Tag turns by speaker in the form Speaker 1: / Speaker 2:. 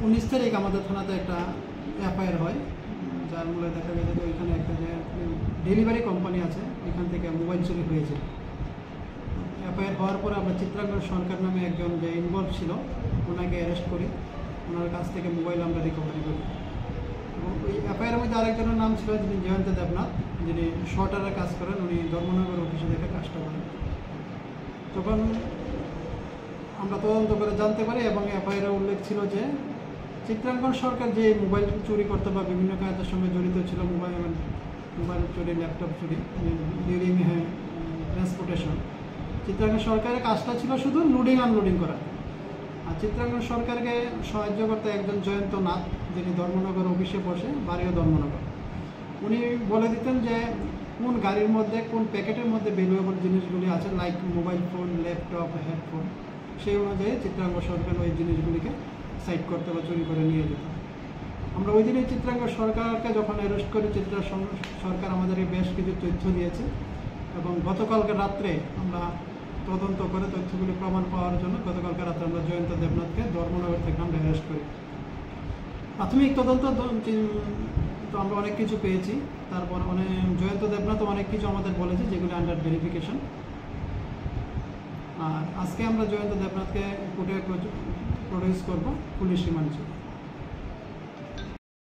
Speaker 1: 19 তারিখ আমাদের থানাতে একটা এফআইআর হয়, যার মূলে দেখা গেছে যে ওইখানে একটা যে ডেলিভারি কোম্পানি আছে ওইখান থেকে মোবাইল চুরি হয়েছে। এফআইআর হওয়ার পরে আমরা চিত্রাঙ্গন সরকার নামে একজন যে ইনভলভ ছিল ওনাকে অ্যারেস্ট করি, ওনার কাছ থেকে মোবাইল আমরা রিকভারি করি। এবং ওই এফআইআর মধ্যে আরেকজনের নাম ছিল যিনি জয়ন্ত দেবনাথ, যিনি শর্টারের কাজ করেন, উনি ধর্মনগর অফিসে দেখে কাজটা করেন। তখন আমরা তদন্ত করে জানতে পারি এবং এফআইআরে উল্লেখ ছিল যে চিত্রাঙ্গন সরকার যে মোবাইল চুরি করতে বা বিভিন্ন কাজের সঙ্গে জড়িত ছিল, মোবাইল চুরি, ল্যাপটপ চুরি, ডিউরিং ট্রান্সপোর্টেশন, চিত্রাঙ্গন সরকারের কাজটা ছিল শুধু লোডিং আনলোডিং করা। আর চিত্রাঙ্গন সরকারকে সাহায্য করতে একজন জয়ন্ত নাথ, যিনি ধর্মনগর অফিসে বসে, বাড়িও ধর্মনগর, উনি বলে দিতেন যে কোন গাড়ির মধ্যে কোন প্যাকেটের মধ্যে ভ্যালুয়েবল জিনিসগুলি আছে, like mobile phone, laptop, headphone, সেই অনুযায়ী চিত্রাঙ্গন সরকার ওই জিনিসগুলিকে সাইড করতে বা চুরি করে নিয়ে যেত। আমরা ওই দিনে চিত্রাঙ্গন সরকারকে যখন অ্যারেস্ট করি, সরকার আমাদেরকে বেশ কিছু তথ্য দিয়েছে এবং গতকালকে রাত্রে আমরা তদন্ত করে তথ্যগুলি প্রমাণ পাওয়ার জন্য গতকালকে রাত্রে আমরা জয়ন্ত দেবনাথকে ধর্মনগর থেকে আমরা অ্যারেস্ট করি। প্রাথমিক তদন্ত তো আমরা অনেক কিছু পেয়েছি, তারপর জয়ন্ত দেবনাথ অনেক কিছু আমাদের বলেছে যেগুলো আন্ডার ভেরিফিকেশন। আর আজকে আমরা জয়ন্ত দেবনাথকে কোর্টে প্রডিউস করবো পুলিশ রিমান্ড।